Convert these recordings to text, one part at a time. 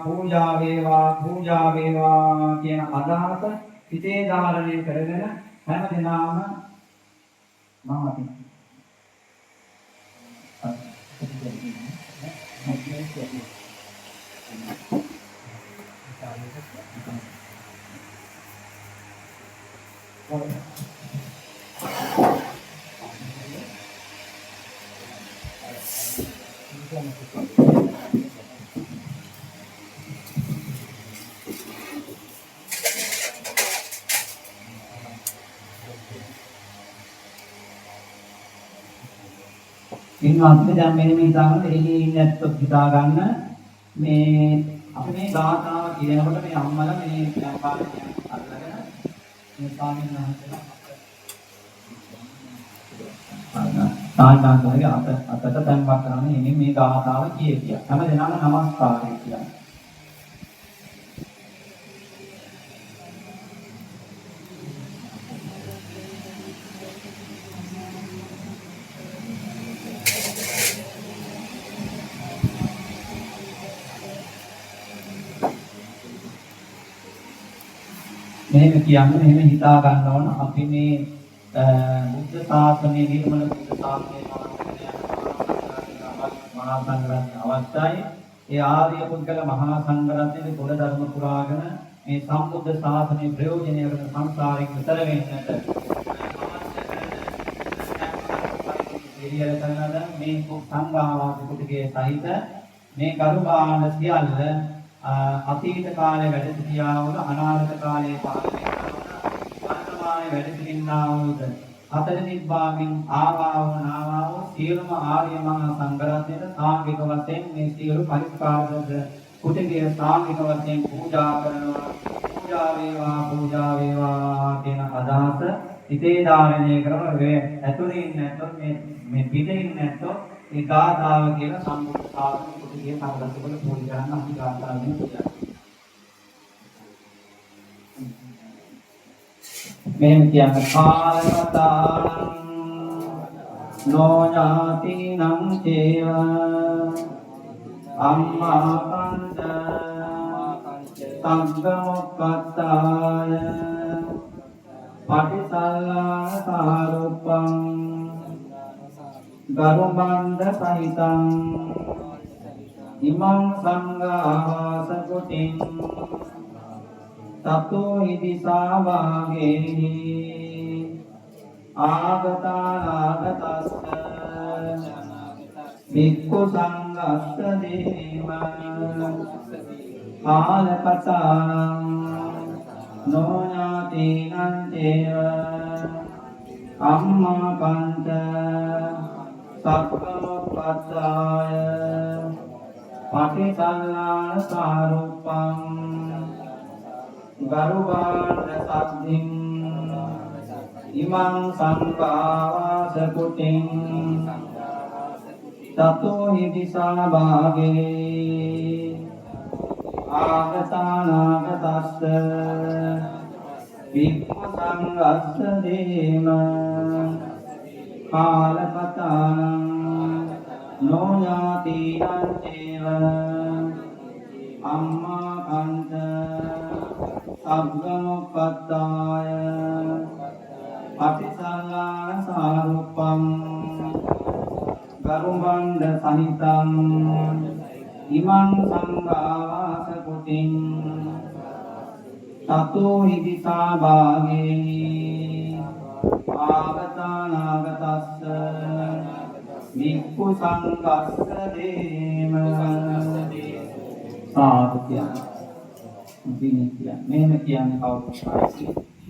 පූජා වේවා කියන අදහස හිතේ ධාරණය කරගෙන හැම දිනම මම අපි ඉන්නත් දැන් මෙන්න මේ තාම එළියේ ඉන්නේ නැත්නම් හිතා ගන්න මේ අපි මේ ගාථාව කියනකොට මේ අම්මලා මේ ව්‍යාපාරය අල්ලගෙන මේ ස්වාමීන් වහන්සේලා සාන්තාන්ගේ අතට තැන්පත් කරන්නේ ඉන්නේ මේ ගාථාව කිය. හැම දෙනාම නමස්කාරය කියන්නේ. මෙහෙම කියන්නේ මෙහෙම හිතා ගන්න ඕන අපි මේ බුද්ධ ශාසනයේ නිර්මල බුද්ධ ශාසනයේ මහා සංඝරත්නය අවස්ථාවේ ඒ ආර්ය පුද්ගල මහා සංඝරත්නයේ කුල ධර්ම පුරාගෙන මේ සම්බුද්ධ ශාසනයේ ප්‍රයෝජනය කරන සංසාරයෙන් ඈතර වෙන්නට දෙවියන් කරනද මේ සංඝාවාස කුටියේ සහිත මේ කරුණාන සියල්ල අතීත කාලේ වැඩ සිටියා වූ අනාගත කාලයේ පාලනය කරන වර්තමානයේ වැඩ සිටිනා වූ අතර නිබ්බාමින් ආවා වූ නාවා වූ සියලුම ආර්ය මහා සංඝරත්නයට සාංගික වශයෙන් මේ සියලු පරිස්කාරද කුටියේ සාංගික වශයෙන් පූජා කරනවා. පූජා වේවා කියන අදහස හිතේ ධාරණය කරන වේ ඇතුළේ ඉන්නේ නැත්නම් මේ පිටේ ඉන්නේ නැත්නම් ඒ ගාථාව කියලා සම්බුද්ධ ශාසනය කුටියේ සංගතවල පූජා කරන අපි ගාථාවෙන් කියනවා. මෙහෙම කියන්නේ කාලවතානං නොඥාතිනං චේව අම්මා කන්ද සංගමොක්කත්තාය පටිසල්ලා සාරුප්පං ගරුබන්ධ සහිතං ඉමං සංඝාවාස කුටින් තතෝ හිදිසා වාගේහි ආගතානාගතස්ස භික්ඛු සංඝස්ස දේමං කාලපතානං නොඥාතිනං චේව අම්මා පන්ත සක්කමොක්ඛත්තාය පටිසල්ලාන සාරුප්පං ගරුබාණ්ඩ සද්ධින් ඉමං සංඝාවාස කුටින් තතෝ හිදිසා භාගේ ආගතානාගතස්ස භික්ඛු සංඝස්ස දේම කාලපතානං නොඥාතිනං චේව අම්මා කන්ත සග්ගමොක්ඛත්තාය පටිසල්ලාන සාරුප්පං ගරුබන්ධ සහිතං ඉමං සංඝාවාස කුටින් තතෝ හිදිසා භාගේ ආගතානාගතස්ස භික්ඛු සංඝස්ස දේම සාදුක්ඛය මෙහෙම කියන්නේ කවුරුත්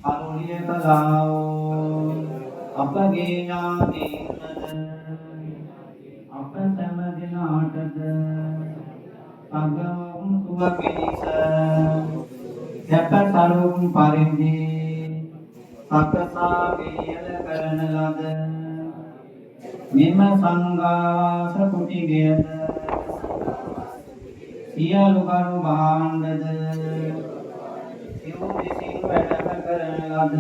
අනුලිය කලාවෝ අපගේ ඥානීනද අප සෑම දිනාටද අගම් සුවපිනිස සැපසරුම් පරිදි සකසා වියල කරන ලද මෙම සංඝාවාස කුටියද සියලු කරු භාණ්ඩද සිව් විසින් වැඩම කරන ලද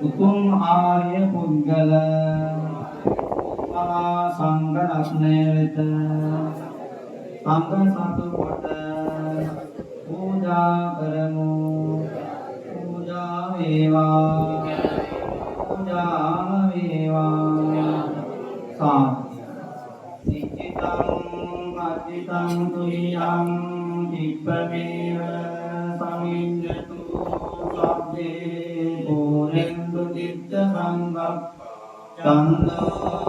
උතුම් ආර්ය පුද්ගල මහා සංඝ රත්නය වෙත සංඝ සතු පූජා කරමු පූජා වේවා පූජාම වේවා සාදු නිච්චිතං අච්චිතං තුයං තිබ්බමේව සමිඤ්ඤතු සබ්බේ පුරෙන්දු චිත්ත සංගම් චන්දෝ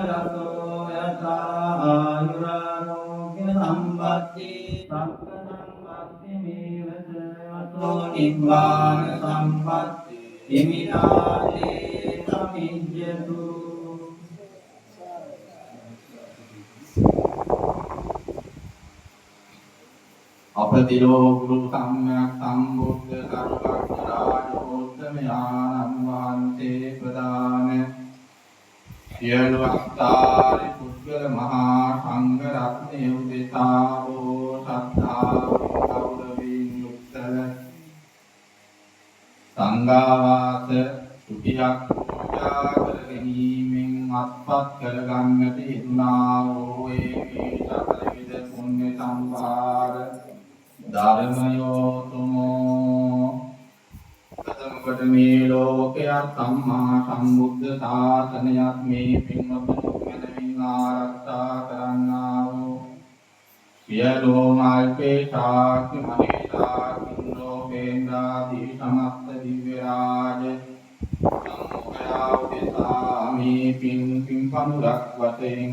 රසෝ යතා ආයුරාෝග්‍ය සම්පatti සක්ක සම්පatti මේවත අතෝ නිබ්බාන සම්පatti ඉමිනාතේ සමිඤ්ඤතු අපතිලෝ ගුරු සම්්‍යක් සම්බුද්ධ සර්වඥානෝත්තමයාණන් වහන්සේ ප්‍රදාන සියලු අස්ථාරි පුද්ගල මහා සංඝ රත්නය උදෙසා හෝ ශ්‍රද්ධාවෙන් ගෞරවයෙන් යුක්තව සංඝාවාස සුඛියක් පූජා කර ගැනීමෙන් අත්පත් කරගන්නට යෙදුනා වූ මේ සකල විද පුණ්‍ය සම්භාර ධර්මයෝතුමෝ ප්‍රථමකොට මේ ලෝකයක් සම්මා සම්බුද්ධ ශාසනයක් මේ පින්වතුන් මැනවින් ආරක්ෂා කරන්නා වූ සියලුම අල්පේ ශාක්‍ය මහේශාක්‍ය ලෝකේන්ද්‍රාදී සමස්ත දිව්‍ය රාජ සම්මුඛයා උදෙසා මේ පින් පමුරක් වශයෙන්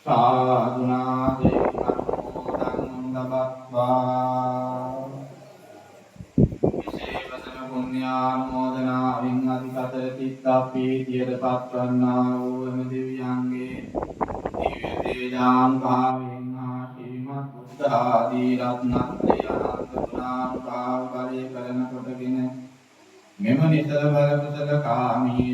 සාදුනාදේ ලබත්වා විශේෂම පුණ්‍යානුමෝදනාවෙන් අධිකතර චිත්තප්‍රීතියට පත්වන්නා වූ එම දෙවියන්ගේ දිව්‍ය තේජානුභාවයෙන් ආශීර්වාද බුද්ධ ආදී රත්නත්‍රය අනන්ත ගුණානුභාව බලය කරන කොටගෙන මෙම නිතර බල කුසල කාමී